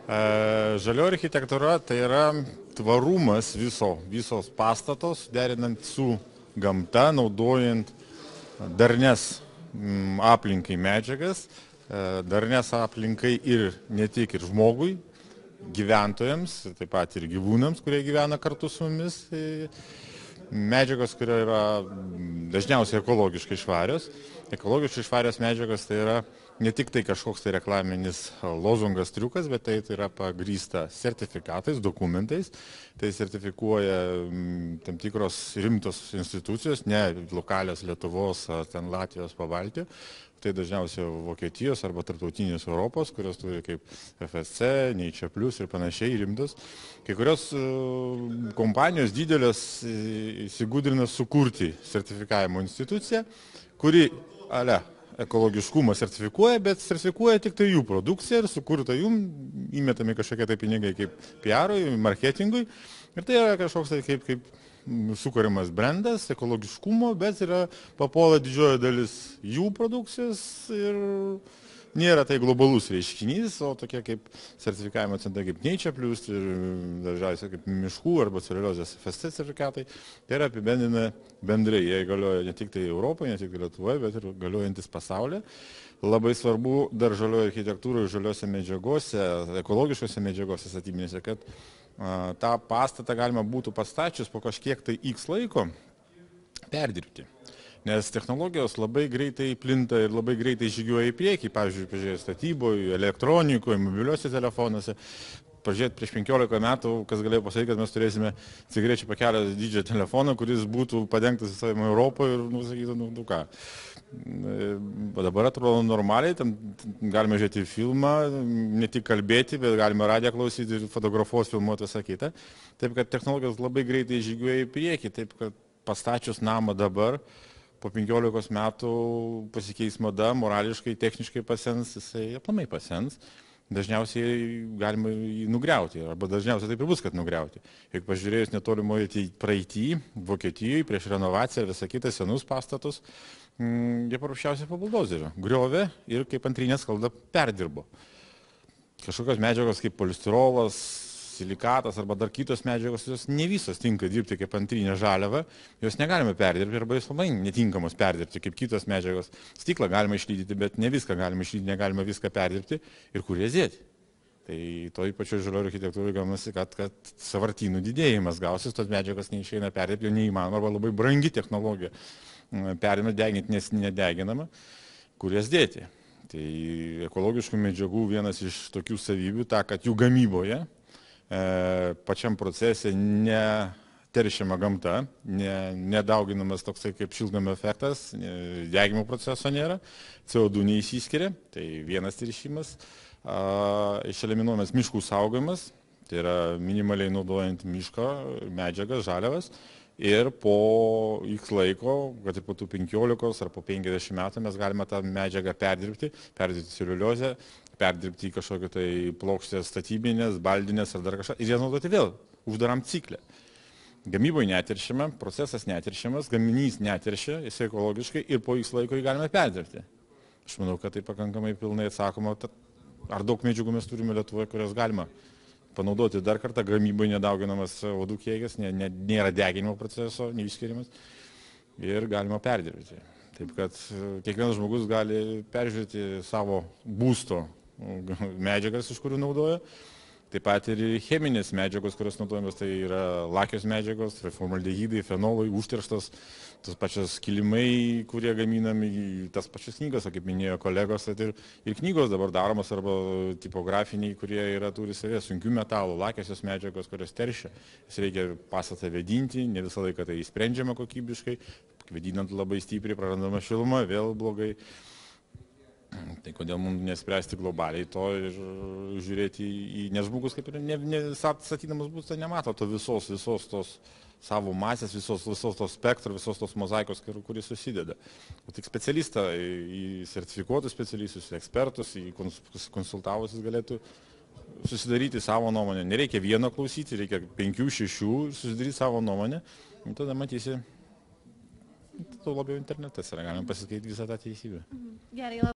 Žalioji architektūra tai yra tvarumas visos pastatos, derinant su gamta, naudojant darnes aplinkai medžiagas, darnes aplinkai ir ne tik ir žmogui, gyventojams, taip pat ir gyvūnams, kurie gyvena kartu su mumis. Medžiagos, kurie yra dažniausiai ekologiškai švarios. Ekologiškai švarios medžiagos tai yra ne tik tai kažkoks tai reklaminis lozungas, triukas, bet tai yra pagrįsta sertifikatais, dokumentais. Tai sertifikuoja tam tikros rimtos institucijos, ne lokalios Lietuvos ar ten Latvijos, Pabaltijo. Tai dažniausiai Vokietijos arba tarptautinės Europos, kurios turi kaip FSC, Nature Plus ir panašiai rimtos. Kai kurios kompanijos didelės įsigudrina sukurti sertifikavimo instituciją, kuri ekologiškumą sertifikuoja, bet sertifikuoja tik tai jų produkciją ir sukurta jų, įmetami kažkokie tai pinigai kaip PR-ui, marketingui. Ir tai yra kažkoks tai kaip sukuriamas brandas ekologiškumo, bet yra papuola didžioji dalis jų produkcijos ir nėra tai globalus reiškinys, o tokie kaip sertifikavimo centrai kaip Nature Plus ir dažniausiai kaip miškų arba celiuliozės FSC sertifikatai. Tai yra apibendrina bendrai, jie galioja ne tik tai Europoje, ne tik tai Lietuvoje, bet ir galiojantis pasaulyje. Labai svarbu dar žalioje architektūroje, žaliose medžiagose, ekologiškose medžiagose statybinėse, kad tą pastatą galima būtų pastačius po kažkiek tai X laiko perdirbti. Nes technologijos labai greitai plinta ir labai greitai žygiuoja į priekį, pavyzdžiui, pažiūrėjau statyboje, elektronikoje, mobiliuose telefonuose. Pažiūrėt, prieš 15 metų, kas galėjo pasakyti, kad mes turėsime cigarečių pakelio dydžio telefoną, kuris būtų padengtas visai Europoje ir, sakytų, ką. Dabar atrodo normaliai, tam galime žiūrėti filmą, ne tik kalbėti, bet galime radiją klausyti ir fotografuos, filmuoti visą kitą. Taip, kad technologijos labai greitai žygiuoja į priekį, taip, kad pastačius namą dabar, po 15 metų pasikeis mada, morališkai, techniškai pasens, jisai aplamai pasens. Dažniausiai galima jį nugriauti, arba dažniausiai taip ir bus, kad nugriauti. Jeigu pažiūrėjus netolimoje praeitį, Vokietijoje, prieš renovaciją ir visą kitą senus pastatus, jie paprasčiausiai po buldozeriu griovė ir kaip antrinė skalda perdirbo. Kažkokios medžiagos kaip polistirolas, silikatas arba dar kitos medžiagos, jos ne visos tinka dirbti kaip antrinė žaliava, jos negalime perdirbti arba jos labai netinkamos perdirbti kaip kitos medžiagos. Stiklą galima išlydyti, bet ne viską galima išlydyti, negalima viską perdirbti ir kur jas dėti. Tai toj pačioj žalioje architektūroje gaunasi, kad sąvartynų didėjimas gausis, tos medžiagos neišeina perdirbti, jau neįmanoma arba labai brangi technologija. Perėmė deginti, nes nedeginama, kur jas dėti. Tai ekologiškų medžiagų vienas iš tokių savybių, kad jų gamyboje pačiam procese neteršiama gamta, nedauginamas toksai kaip šiltnamio efektas, degimo proceso nėra, CO2 neįsiskiria, tai vienas teršimas, išeliminuojamas miškų saugojimas, tai yra minimaliai naudojant miško medžiagas, žaliavas. Ir po X laiko, kad po tų 15 ar po 50 metų mes galime tą medžiagą perdirbti celiuliozę, perdirbti į kažkokią tai plokštės statybinės, baldinės ar dar kažką, ir jas naudoti vėl uždaram cikle. Gamyboje neteršiama, procesas neteršiamas, gaminys neteršia, jis ekologiškai ir po X laiko jį galime perdirbti. Aš manau, kad tai pakankamai pilnai atsakoma, ar daug medžiagų mes turime Lietuvoje, kurias galima panaudoti dar kartą, gamyboje nedauginamas CO2 kiekis, nėra deginimo proceso, neišskiriamas ir galima perdirbti. Taip kad kiekvienas žmogus gali peržiūrėti savo būsto medžiagas, iš kurių naudoja. Taip pat ir cheminės medžiagos, kurios naudojamos, tai yra lakios medžiagos, tai formaldehidai, fenolai, užterštos, tas pačias kilimai, kurie gaminami, tas pačias knygas, kaip minėjo kolegos, tai ir knygos dabar daromos arba tipografiniai, kurie turi savie sunkių metalų, lakiosios medžiagos, kurios teršia. Jas reikia pastatą vėdinti, ne visą laiką tai sprendžiama kokybiškai, vėdinant labai stipriai prarandama šilumą, vėl blogai. Tai kodėl mums nespręsti globaliai to ir žiūrėti nes žmogus kaip ir statydamas būstą nemato to visos tos savo masės, visos tos spektro, visos tos mozaikos, kuris susideda. O tik specialistą, į sertifikuotus specialistus, ekspertus, į konsultavusius galėtų susidaryti savo nuomonę. Nereikia vieno klausyti, reikia 5-6 susidaryti savo nuomonę. Ir tada matysi, to labiau internetas yra, galim pasiskaityti visą tą teisybę. Gerai.